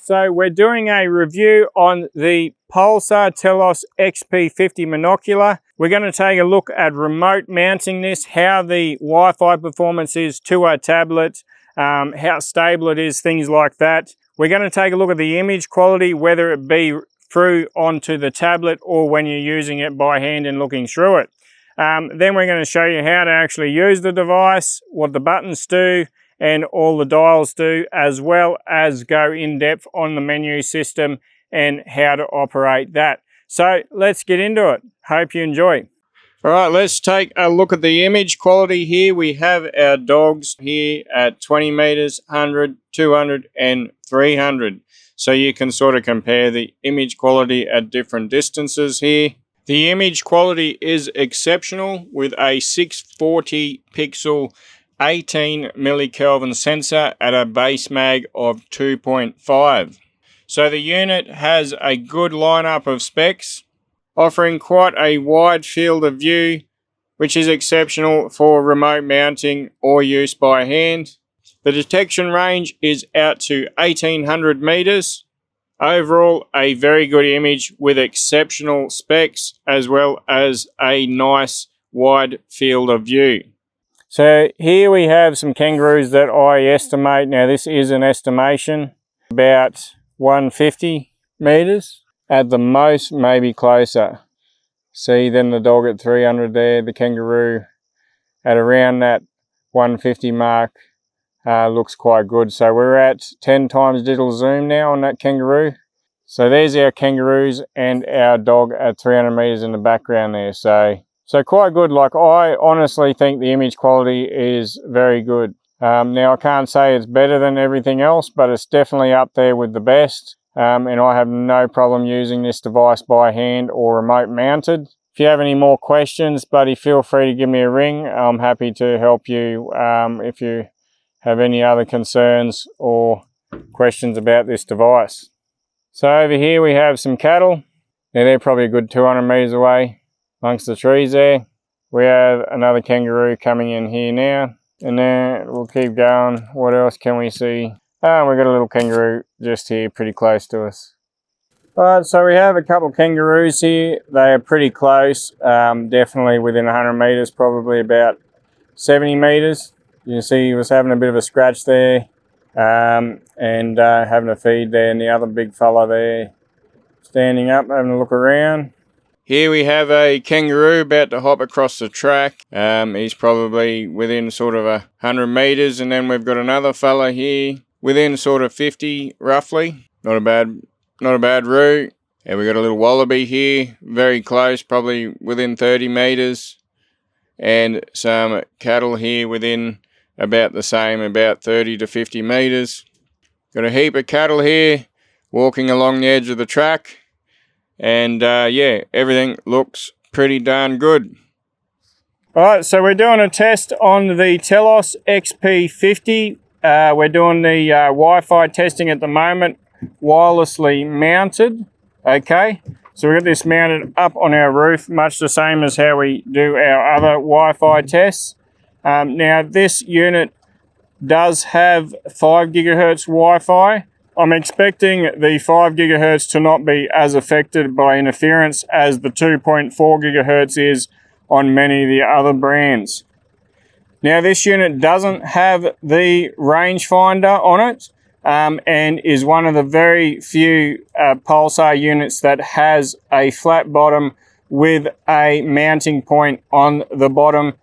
So we're doing a review on the Pulsar Telos XP50 monocular. We're going to take a look at remote mounting this, how the Wi-Fi performance is to our tablet, how stable it is, things like that. We're going to take a look at the image quality, whether it be through onto the tablet or when you're using it by hand and looking through it. Then we're going to show you how to actually use the device, what the buttons do, and all the dials do, as well as go in depth on the menu system and how to operate that. So let's get into it. Hope you enjoy. All right, let's take a look at the image quality here. We have our dogs here at 20 meters, 100, 200, and 300. So you can sort of compare the image quality at different distances here. The image quality is exceptional with a 640 pixel 18 millikelvin sensor at a base mag of 2.5. So the unit has a good lineup of specs, offering quite a wide field of view, which is exceptional for remote mounting or use by hand. The detection range is out to 1800 meters. Overall, a very good image with exceptional specs, as well as a nice wide field of view. So here we have some kangaroos that I estimate, now this is an estimation, about 150 meters. At the most, maybe closer. See, then the dog at 300 there, the kangaroo at around that 150 mark looks quite good. So we're at 10 times digital zoom now on that kangaroo. So there's our kangaroos and our dog at 300 meters in the background there. So quite good. Like, I honestly think the image quality is very good. Now I can't say it's better than everything else, but it's definitely up there with the best. And I have no problem using this device by hand or remote mounted. If you have any more questions, buddy, feel free to give me a ring. I'm happy to help you if you have any other concerns or questions about this device. So over here we have some cattle. Now they're probably a good 200 meters away amongst the trees there. We have another kangaroo coming in here now. And then we'll keep going. What else can we see? We've got a little kangaroo just here pretty close to us. Alright, so we have a couple of kangaroos here. They are pretty close, definitely within 100 meters, probably about 70 meters. You can see he was having a bit of a scratch there and having a feed there, and the other big fella there standing up, having a look around. Here we have a kangaroo about to hop across the track. He's probably within sort of 100 meters, and then we've got another fella here within sort of 50 roughly. Not a bad route. And we got a little wallaby here, very close, probably within 30 meters. And some cattle here within about the same, about 30 to 50 meters. Got a heap of cattle here walking along the edge of the track. And yeah, everything looks pretty darn good. Alright, so we're doing a test on the Telos XP50. We're doing the Wi-Fi testing at the moment, wirelessly mounted. Okay, so we've got this mounted up on our roof, much the same as how we do our other Wi-Fi tests. Now this unit does have 5 gigahertz Wi-Fi. I'm expecting the 5 gigahertz to not be as affected by interference as the 2.4 gigahertz is on many of the other brands. Now this unit doesn't have the rangefinder on it and is one of the very few Pulsar units that has a flat bottom with a mounting point on the bottom,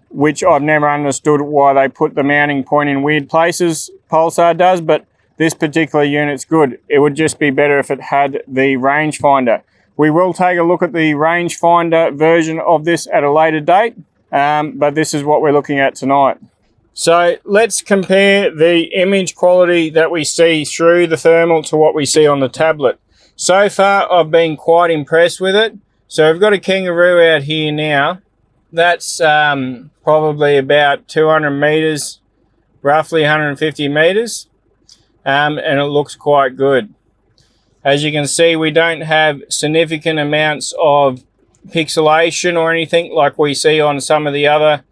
which I've never understood why they put the mounting point in weird places. Pulsar does, but this particular unit's good. It would just be better if it had the rangefinder. We will take a look at the rangefinder version of this at a later date, but this is what we're looking at tonight. So let's compare the image quality that we see through the thermal to what we see on the tablet. So far, I've been quite impressed with it. So we've got a kangaroo out here now. That's probably about 200 meters, roughly 150 meters. And it looks quite good. As you can see, we don't have significant amounts of pixelation or anything like we see on some of the other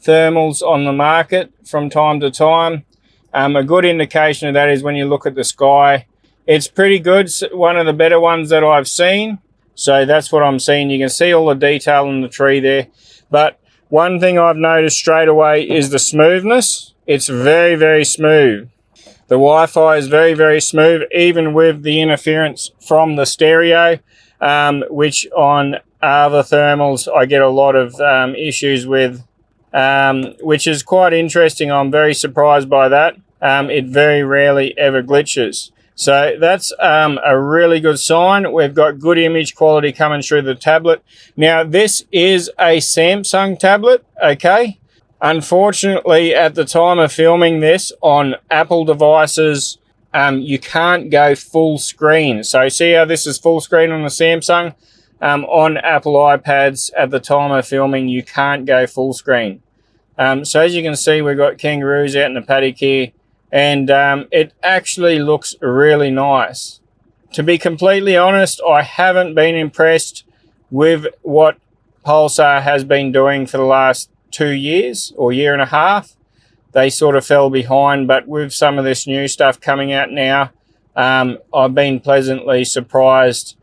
thermals on the market from time to time. A good indication of that is when you look at the sky It's pretty good, one of the better ones that I've seen. So that's what I'm seeing. You can see all the detail in the tree there. But one thing I've noticed straight away is the smoothness. It's very, very smooth. The Wi-Fi is very, very smooth, even with the interference from the stereo, which on other thermals I get a lot of issues with, which is quite interesting. I'm very surprised by that. It very rarely ever glitches. So that's a really good sign. We've got good image quality coming through the tablet. Now, this is a Samsung tablet, okay? Unfortunately, at the time of filming this on Apple devices, you can't go full screen. So see how this is full screen on the Samsung? On Apple iPads at the time of filming, you can't go full screen. So as you can see, we've got kangaroos out in the paddock here, and it actually looks really nice. To be completely honest, I haven't been impressed with what Pulsar has been doing for the last 2 years or year and a half. They sort of fell behind, but with some of this new stuff coming out now, I've been pleasantly surprised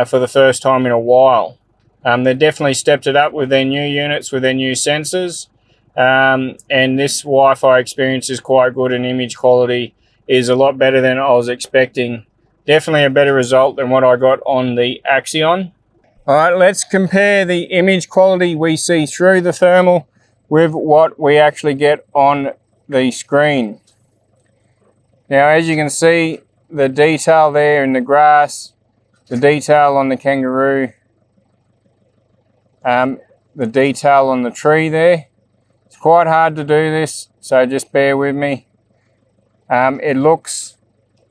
for the first time in a while. They definitely stepped it up with their new units, with their new sensors, and this Wi-Fi experience is quite good, and image quality is a lot better than I was expecting. Definitely a better result than what I got on the Axion. All right, let's compare the image quality we see through the thermal with what we actually get on the screen. Now, as you can see, the detail there in the grass, the detail on the kangaroo, the detail on the tree there. It's quite hard to do this, so just bear with me. It looks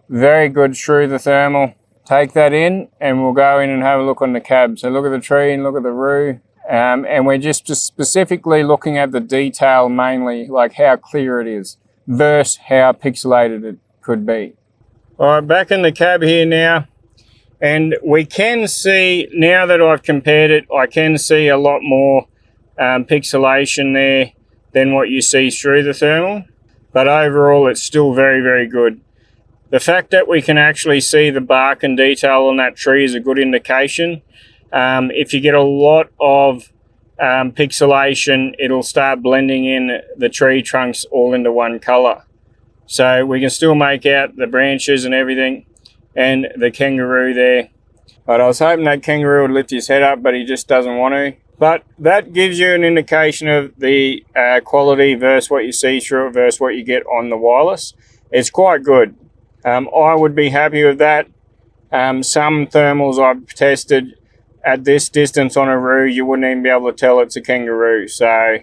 very good through the thermal. Take that in and we'll go in and have a look on the cab. So look at the tree and look at the roo. And we're just specifically looking at the detail mainly, like how clear it is versus how pixelated it could be. All right, back in the cab here now. And we can see, now that I've compared it, I can see a lot more pixelation there than what you see through the thermal. But overall, it's still very, very good. The fact that we can actually see the bark and detail on that tree is a good indication. If you get a lot of pixelation, it'll start blending in the tree trunks all into one color. So we can still make out the branches and everything and the kangaroo there. But I was hoping that kangaroo would lift his head up, but he just doesn't want to. But that gives you an indication of the quality versus what you see through it versus what you get on the wireless. It's quite good. I would be happy with that. Some thermals I've tested at this distance on a roo, you wouldn't even be able to tell it's a kangaroo. So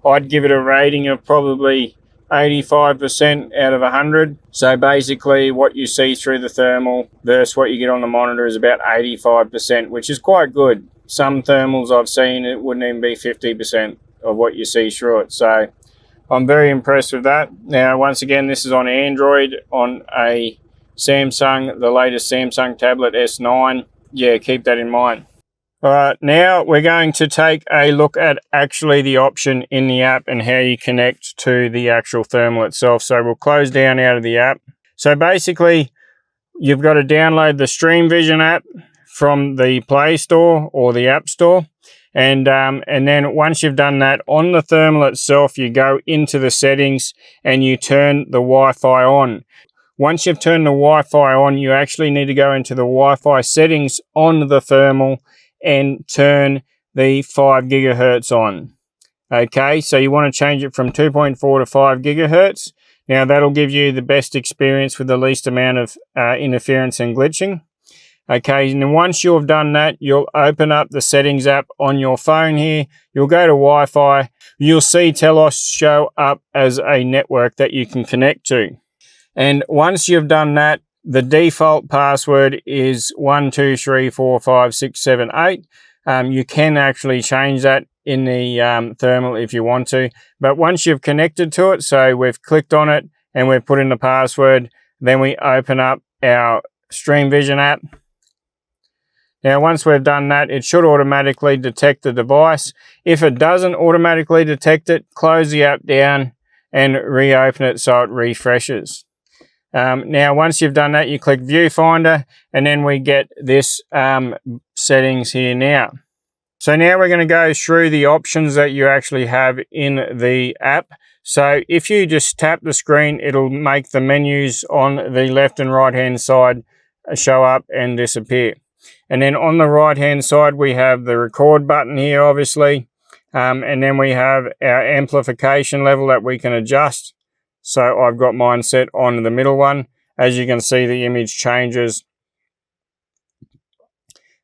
I'd give it a rating of probably 85% out of 100. So basically what you see through the thermal versus what you get on the monitor is about 85%, which is quite good. Some thermals I've seen, it wouldn't even be 50% of what you see through it. So I'm very impressed with that. Now, once again, this is on Android, on a Samsung, the latest Samsung tablet S9. Yeah, keep that in mind. All right, now we're going to take a look at actually the option in the app and how you connect to the actual thermal itself. So we'll close down out of the app. So basically, you've got to download the Stream Vision app from the Play Store or the App Store. And then once you've done that, on the thermal itself, you go into the settings and you turn the Wi-Fi on. Once you've turned the Wi-Fi on, you actually need to go into the Wi-Fi settings on the thermal and turn the 5 gigahertz on. Okay, so you want to change it from 2.4 to 5 gigahertz. Now that'll give you the best experience with the least amount of interference and glitching. Okay, and once you've done that, you'll open up the settings app on your phone here. You'll go to Wi-Fi. You'll see Telos show up as a network that you can connect to. And once you've done that, the default password is 12345678. You can actually change that in the thermal if you want to. But once you've connected to it, so we've clicked on it and we've put in the password, then we open up our Stream Vision app. Now, once we've done that, it should automatically detect the device. If it doesn't automatically detect it, close the app down and reopen it so it refreshes. Now, once you've done that, you click Viewfinder, and then we get this settings here now. So now we're going to go through the options that you actually have in the app. So if you just tap the screen, it'll make the menus on the left and right hand side show up and disappear. And then on the right hand side, we have the record button here, obviously. And then we have our amplification level that we can adjust. So I've got mine set on the middle one. As you can see, the image changes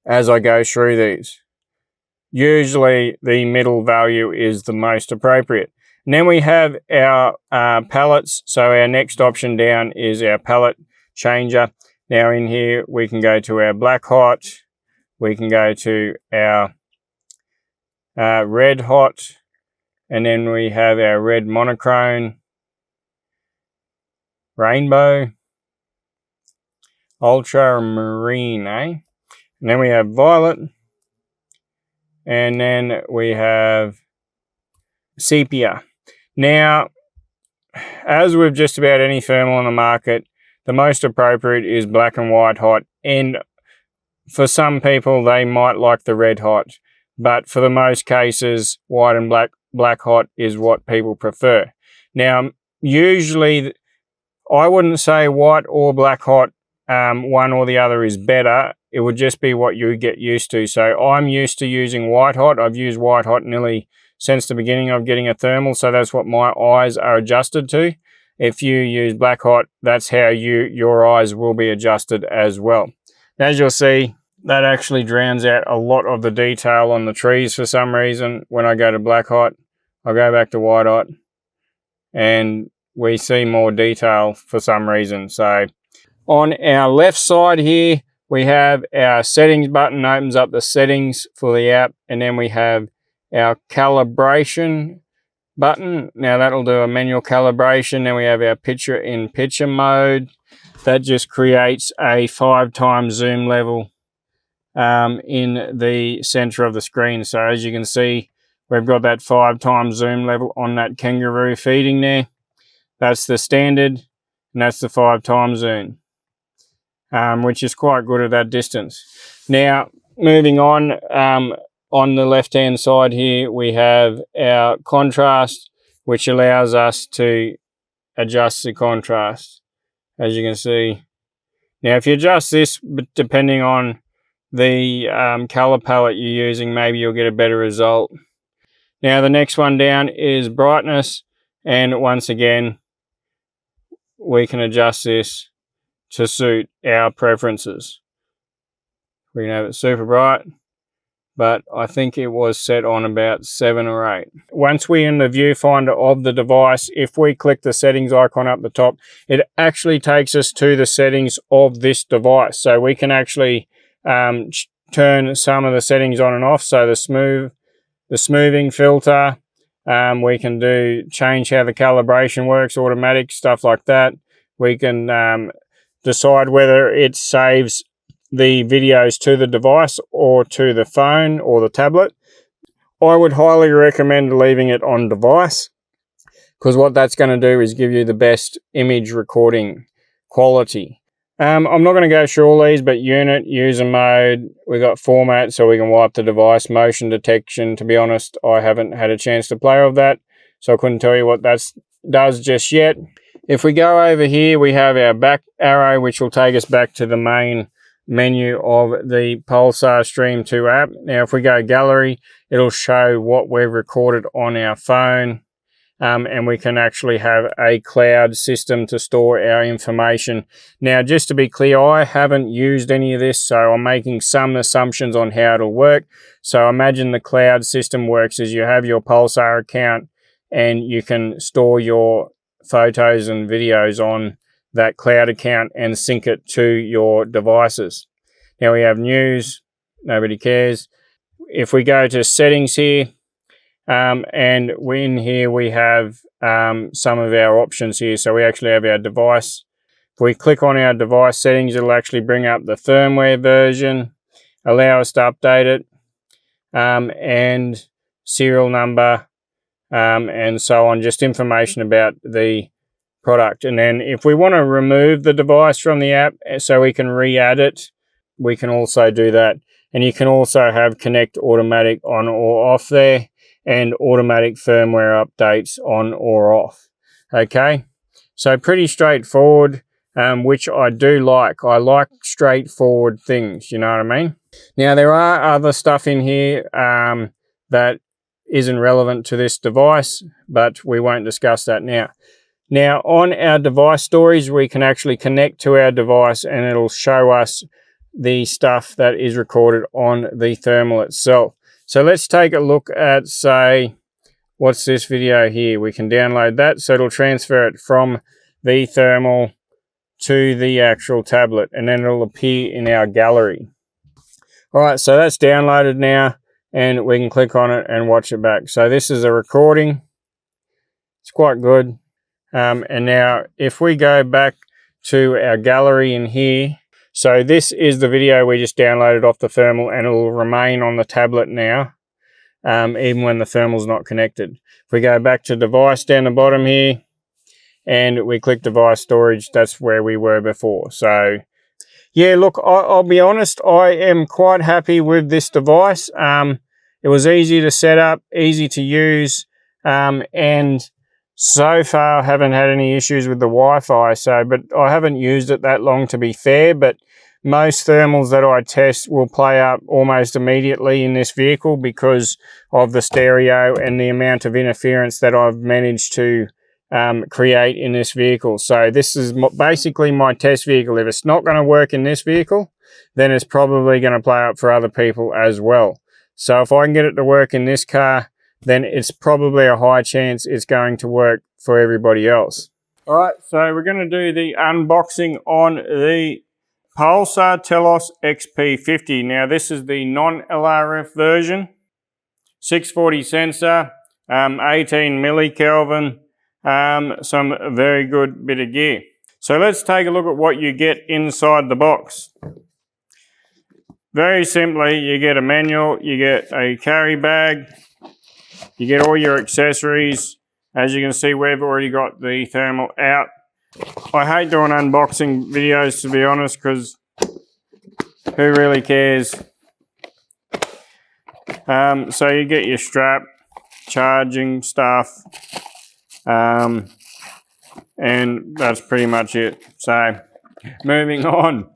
as I go through these. Usually the middle value is the most appropriate. And then we have our palettes. So our next option down is our palette changer. Now in here, we can go to our black hot. We can go to our red hot. And then we have our red monochrome, rainbow, ultramarine, And then we have violet. And then we have sepia. Now, as with just about any thermal on the market, the most appropriate is black and white hot. And for some people, they might like the red hot. But for the most cases, white and black hot is what people prefer. Now, usually, I wouldn't say white or black hot, one or the other is better. It would just be what you get used to. So I'm used to using white hot. I've used white hot nearly since the beginning of getting a thermal. So that's what my eyes are adjusted to. If you use black hot, that's how your eyes will be adjusted as well. As you'll see, that actually drowns out a lot of the detail on the trees for some reason. When I go to black hot, I'll go back to white hot and we see more detail for some reason. So on our left side here, we have our settings button, opens up the settings for the app, and then we have our calibration button. Now that'll do a manual calibration. Then we have our picture-in-picture mode. That just creates a 5x zoom level in the center of the screen. So as you can see, we've got that 5x zoom level on that kangaroo feeding there. That's the standard, and that's the 5x zoom. Which is quite good at that distance. Now, moving on the left-hand side here, we have our contrast, which allows us to adjust the contrast, as you can see. Now, if you adjust this, depending on the color palette you're using, maybe you'll get a better result. Now, the next one down is brightness, and once again, we can adjust this to suit our preferences. We can have it super bright, but I think it was set on about 7 or 8. Once we're in the viewfinder of the device, if we click the settings icon up the top, it actually takes us to the settings of this device. So we can actually turn some of the settings on and off. So the smoothing filter, we can change how the calibration works, automatic, stuff like that. We can decide whether it saves the videos to the device or to the phone or the tablet. I would highly recommend leaving it on device, because what that's going to do is give you the best image recording quality. I'm not going to go through all these, but unit, user mode, we got format so we can wipe the device, motion detection. To be honest, I haven't had a chance to play with that, so I couldn't tell you what that does just yet. If we go over here, we have our back arrow, which will take us back to the main menu of the Pulsar Stream 2 app. Now, if we go gallery, it'll show what we've recorded on our phone. And we can actually have a cloud system to store our information. Now, just to be clear, I haven't used any of this, so I'm making some assumptions on how it'll work. So imagine the cloud system works as you have your Pulsar account and you can store your photos and videos on that cloud account and sync it to your devices. Now we have news, nobody cares. If we go to settings here, and in here we have some of our options here. So we actually have our device. If we click on our device settings, it'll actually bring up the firmware version, allow us to update it, and serial number, and so on, just information about the product. And then if we want to remove the device from the app so we can re-add it, we can also do that. And you can also have connect automatic on or off there, and automatic firmware updates on or off. Okay, so pretty straightforward, which I do like. I like straightforward things, you know what I mean? Now there are other stuff in here that isn't relevant to this device, but we won't discuss that now. Now on our device stories, we can actually connect to our device and it'll show us the stuff that is recorded on the thermal itself. So let's take a look at, say, what's this video here? We can download that, so it'll transfer it from the thermal to the actual tablet, and then it'll appear in our gallery. All right, so that's downloaded now, and we can click on it and watch it back. So this is a recording. It's quite good. And now if we go back to our gallery in here, so this is the video we just downloaded off the thermal, and it will remain on the tablet now, even when the thermal's not connected. If we go back to device down the bottom here, and we click device storage, that's where we were before. So yeah, look, I'll be honest, I am quite happy with this device. It was easy to set up, easy to use, and so far I haven't had any issues with the Wi-Fi. But I haven't used it that long, to be fair, but most thermals that I test will play up almost immediately in this vehicle because of the stereo and the amount of interference that I've managed to create in this vehicle. So this is basically my test vehicle. If it's not going to work in this vehicle, then it's probably going to play up for other people as well. So if I can get it to work in this car, then it's probably a high chance it's going to work for everybody else. All right, so we're going to do the unboxing on the Pulsar Telos XP50. Now this is the non-LRF version, 640 sensor, 18 millikelvin, some very good bit of gear. So let's take a look at what you get inside the box. Very simply, you get a manual, you get a carry bag, you get all your accessories. As you can see, we've already got the thermal out. I hate doing unboxing videos, to be honest, because who really cares? So you get your strap, charging stuff, and that's pretty much it. So moving on.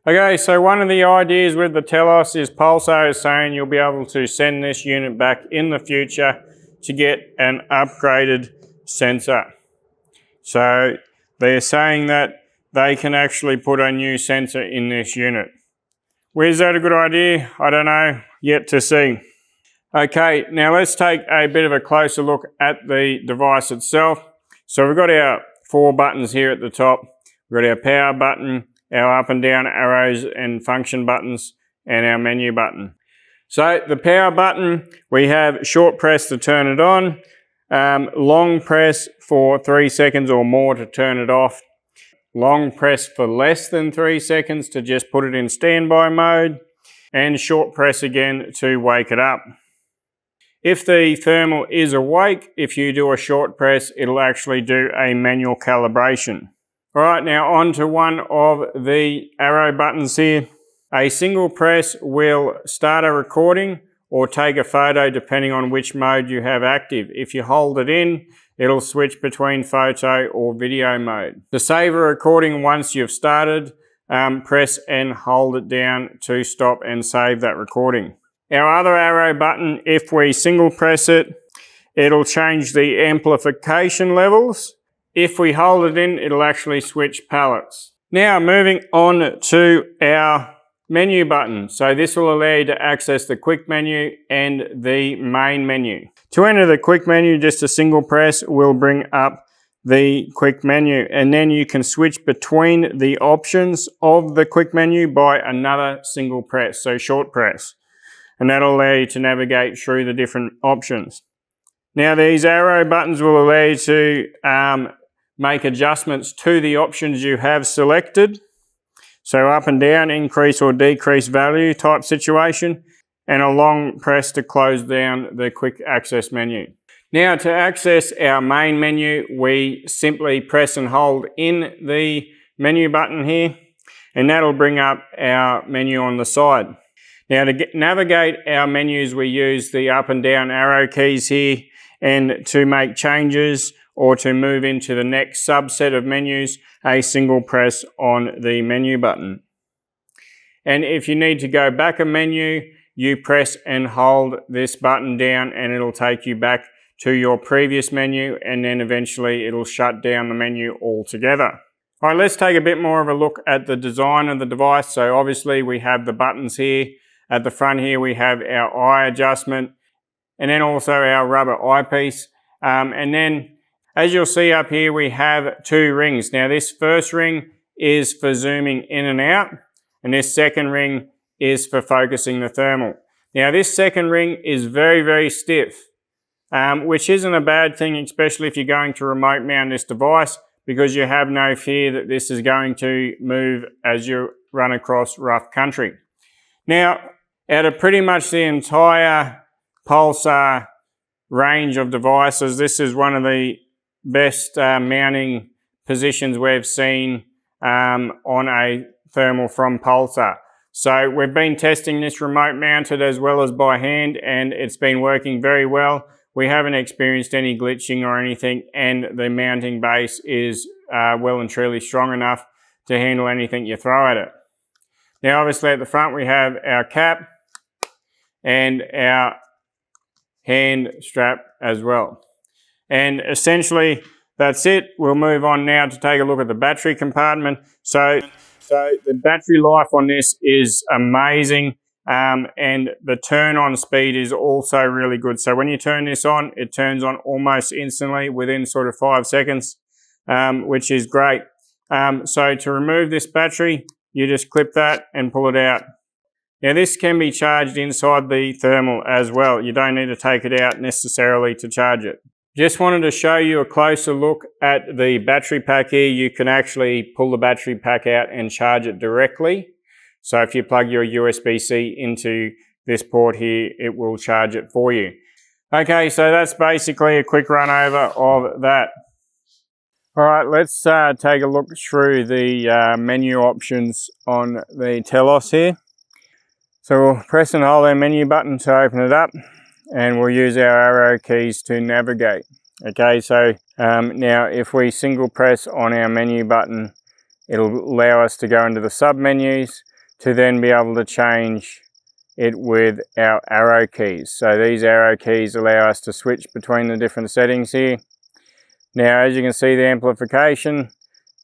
Okay, so one of the ideas with the Telos is Pulsar is saying you'll be able to send this unit back in the future to get an upgraded sensor. So they're saying that they can actually put a new sensor in this unit. Is that a good idea? I don't know, yet to see. Okay, now let's take a bit of a closer look at the device itself. So we've got our 4 buttons here at the top. We've got our power button, our up and down arrows and function buttons, and our menu button. So the power button, we have short press to turn it on, long press for 3 seconds or more to turn it off, long press for less than 3 seconds to just put it in standby mode, and short press again to wake it up. If the thermal is awake, if you do a short press, it'll actually do a manual calibration. All right, now on to one of the arrow buttons here. A single press will start a recording or take a photo depending on which mode you have active. If you hold it in, it'll switch between photo or video mode. To save a recording once you've started, press and hold it down to stop and save that recording. Our other arrow button, if we single press it, it'll change the amplification levels. If we hold it in, it'll actually switch palettes. Now moving on to our menu button. So this will allow you to access the quick menu and the main menu. To enter the quick menu, just a single press will bring up the quick menu, and then you can switch between the options of the quick menu by another single press, so short press. And that'll allow you to navigate through the different options. Now these arrow buttons will allow you to make adjustments to the options you have selected. So up and down, increase or decrease value type situation, and a long press to close down the quick access menu. Now to access our main menu, we simply press and hold in the menu button here, and that'll bring up our menu on the side. Now to navigate our menus, we use the up and down arrow keys here, and to make changes or to move into the next subset of menus, a single press on the menu button. And if you need to go back a menu, you press and hold this button down and it'll take you back to your previous menu, and then eventually it'll shut down the menu altogether. All right, let's take a bit more of a look at the design of the device. So obviously we have the buttons here. At the front here we have our eye adjustment, and then also our rubber eyepiece. And then as you'll see up here, we have two rings. Now this first ring is for zooming in and out, and this second ring is for focusing the thermal. Now this second ring is very, very stiff, which isn't a bad thing, especially if you're going to remote mount this device, because you have no fear that this is going to move as you run across rough country. Now, out of pretty much the entire Pulsar range of devices, this is one of the best mounting positions we've seen on a thermal from Pulsar. So we've been testing this remote mounted as well as by hand, and it's been working very well. We haven't experienced any glitching or anything, and the mounting base is well and truly strong enough to handle anything you throw at it. Now obviously at the front we have our cap and our hand strap as well. And essentially that's it. We'll move on now to take a look at the battery compartment. So the battery life on this is amazing. And the turn on speed is also really good. So when you turn this on, it turns on almost instantly within sort of 5 seconds, which is great. So to remove this battery, you just clip that and pull it out. Now this can be charged inside the thermal as well. You don't need to take it out necessarily to charge it. Just wanted to show you a closer look at the battery pack here. You can actually pull the battery pack out and charge it directly. So if you plug your USB-C into this port here, it will charge it for you. Okay, so that's basically a quick run over of that. All right, let's take a look through the menu options on the Telos here. So we'll press and hold our menu button to open it up, and we'll use our arrow keys to navigate. Okay, so now if we single press on our menu button, it'll allow us to go into the sub-menus, to then be able to change it with our arrow keys. So these arrow keys allow us to switch between the different settings here. Now as you can see, the amplification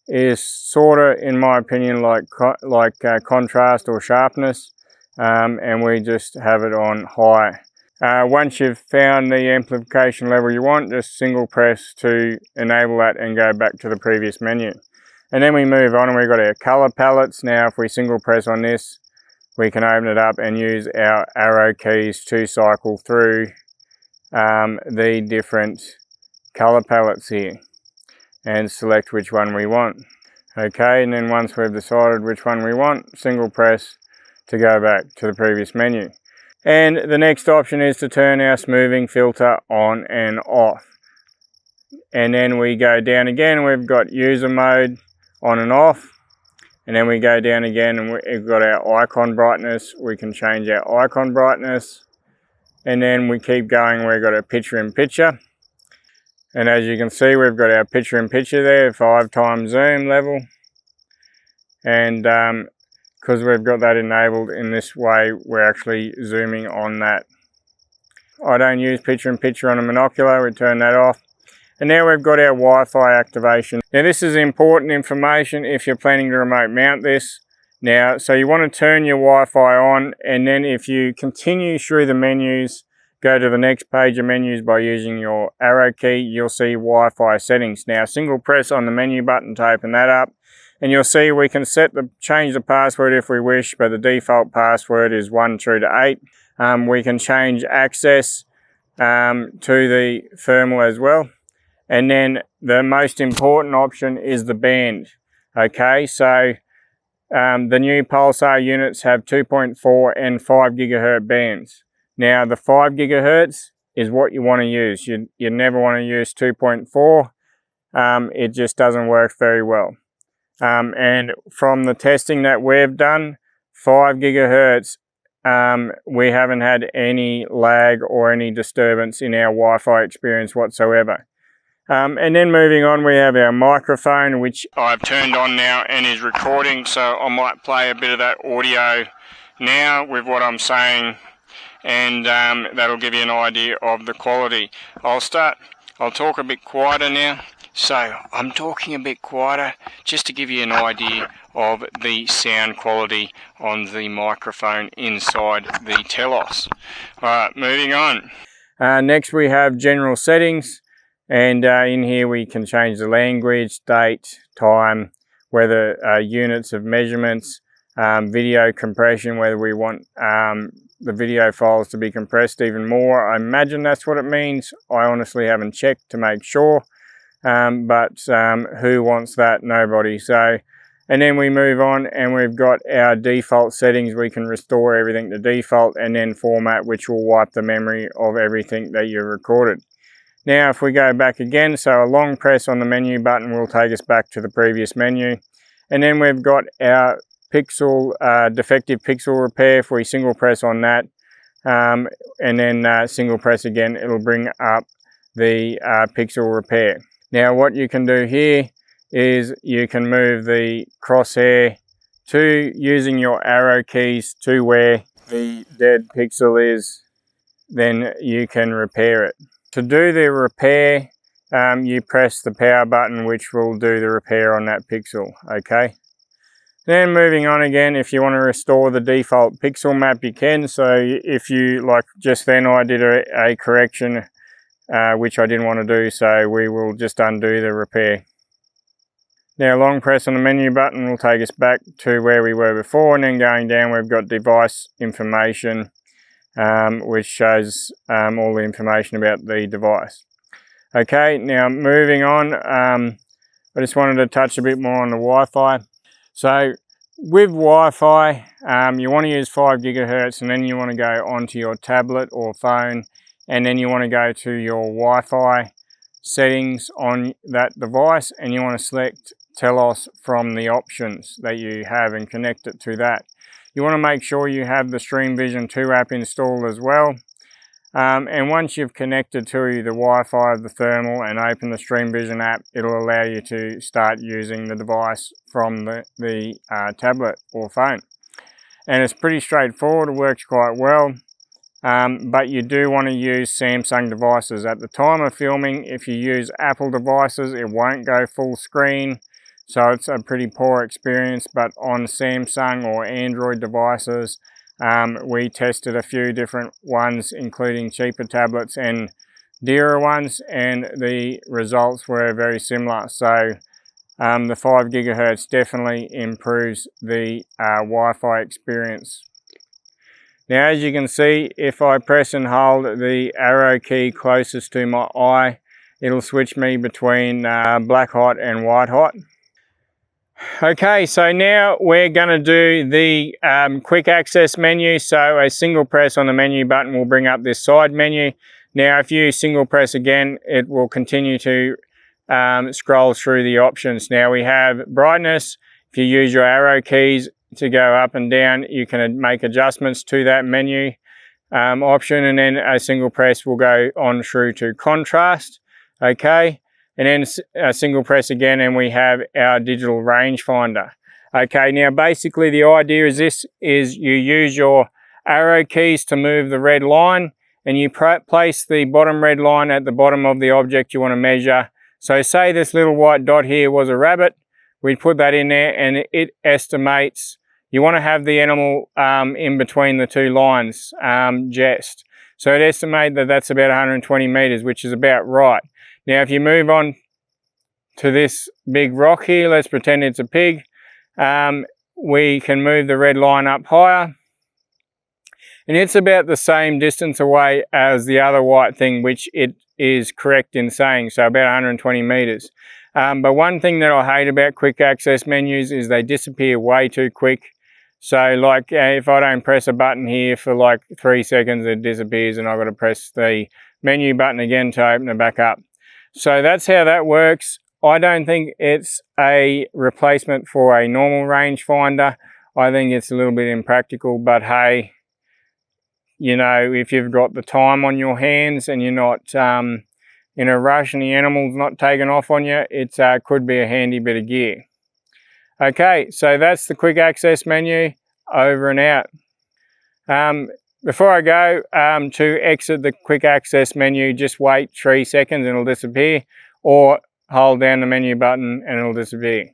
is sorta, in my opinion, like contrast or sharpness, and we just have it on high. Once you've found the amplification level you want, just single press to enable that and go back to the previous menu. And then we move on and we've got our color palettes. Now if we single press on this, we can open it up and use our arrow keys to cycle through the different color palettes here and select which one we want. Okay, and then once we've decided which one we want, single press to go back to the previous menu. And the next option is to turn our smoothing filter on and off. And then we go down again, we've got user mode on and off, and then we go down again and we've got our icon brightness. We can change our icon brightness, and then we keep going. We've got a picture in picture, and as you can see, we've got our picture in picture there, 5x zoom level, and because we've got that enabled in this way, we're actually zooming on that. I don't use picture in picture on a monocular. We turn that off. And now we've got our Wi-Fi activation. Now this is important information if you're planning to remote mount this. Now, so you want to turn your Wi-Fi on, and then if you continue through the menus, go to the next page of menus by using your arrow key, you'll see Wi-Fi settings. Now single press on the menu button to open that up, and you'll see we can change the password if we wish, but the default password is 1 through to 8. We can change access to the thermal as well. And then the most important option is the band. Okay, so the new Pulsar units have 2.4 and 5 gigahertz bands. Now the 5 gigahertz is what you want to use. You never want to use 2.4. It just doesn't work very well. And from the testing that we've done, 5 gigahertz, we haven't had any lag or any disturbance in our Wi-Fi experience whatsoever. And then moving on, we have our microphone, which I've turned on now and is recording, so I might play a bit of that audio now with what I'm saying, and that'll give you an idea of the quality. I'll talk a bit quieter now. So I'm talking a bit quieter just to give you an idea of the sound quality on the microphone inside the Telos. Alright, moving on. Next we have general settings, and in here we can change the language, date, time, whether units of measurements, video compression, whether we want the video files to be compressed even more. I imagine that's what it means. I honestly haven't checked to make sure. But who wants that? Nobody. So, and then we move on and we've got our default settings. We can restore everything to default, and then format, which will wipe the memory of everything that you've recorded. Now if we go back again, so a long press on the menu button will take us back to the previous menu, and then we've got our pixel defective pixel repair. If we single press on that and then single press again, it'll bring up the pixel repair. Now what you can do here is you can move the crosshair to using your arrow keys to where the dead pixel is, then you can repair it. To do the repair, you press the power button, which will do the repair on that pixel, okay? Then moving on again, if you want to restore the default pixel map, you can. So if you, like just then I did a correction, which I didn't want to do, so we will just undo the repair. Now long press on the menu button will take us back to where we were before, and then going down we've got device information, which shows all the information about the device. Okay, now moving on, I just wanted to touch a bit more on the Wi-Fi. So with Wi-Fi, you want to use 5 gigahertz, and then you want to go onto your tablet or phone, and then you want to go to your Wi-Fi settings on that device, and you want to select Telos from the options that you have and connect it to that. You want to make sure you have the Stream Vision 2 app installed as well. And once you've connected to the Wi-Fi of the thermal and open the Stream Vision app, it'll allow you to start using the device from the tablet or phone. And it's pretty straightforward, it works quite well. But you do want to use Samsung devices. At the time of filming, if you use Apple devices, it won't go full screen, so it's a pretty poor experience. But on Samsung or Android devices, we tested a few different ones, including cheaper tablets and dearer ones, and the results were very similar. So the 5 gigahertz definitely improves the Wi-Fi experience. Now as you can see, if I press and hold the arrow key closest to my eye, it'll switch me between black hot and white hot. Okay, so now we're going to do the quick access menu. So a single press on the menu button will bring up this side menu. Now if you single press again, it will continue to scroll through the options. Now we have brightness. If you use your arrow keys to go up and down, you can make adjustments to that menu option, and then a single press will go on through to contrast. Okay, and then a single press again and we have our digital rangefinder. Okay, now basically the idea is this is you use your arrow keys to move the red line, and you place the bottom red line at the bottom of the object you want to measure. So say this little white dot here was a rabbit, we'd put that in there and it estimates. You want to have the animal in between the two lines, just. So it estimates that that's about 120 meters, which is about right. Now if you move on to this big rock here, let's pretend it's a pig, we can move the red line up higher. And it's about the same distance away as the other white thing, which it is correct in saying, so about 120 meters. But one thing that I hate about quick access menus is they disappear way too quick. So like if I don't press a button here for like 3 seconds, it disappears and I've got to press the menu button again to open it back up. So that's how that works. I don't think it's a replacement for a normal rangefinder. I think it's a little bit impractical, but hey, you know, if you've got the time on your hands and you're not in a rush and the animal's not taking off on you, it could be a handy bit of gear. Okay, so that's the quick access menu, over and out. Before I go, to exit the quick access menu, just wait 3 seconds and it'll disappear, or hold down the menu button and it'll disappear.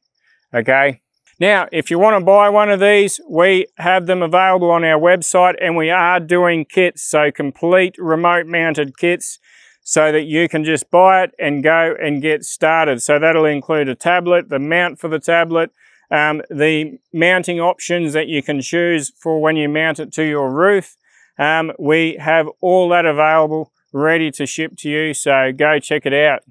Okay. Now, if you want to buy one of these, we have them available on our website, and we are doing kits, so complete remote mounted kits, so that you can just buy it and go and get started. So that'll include a tablet, the mount for the tablet, the mounting options that you can choose for when you mount it to your roof. We have all that available, ready to ship to you, so go check it out.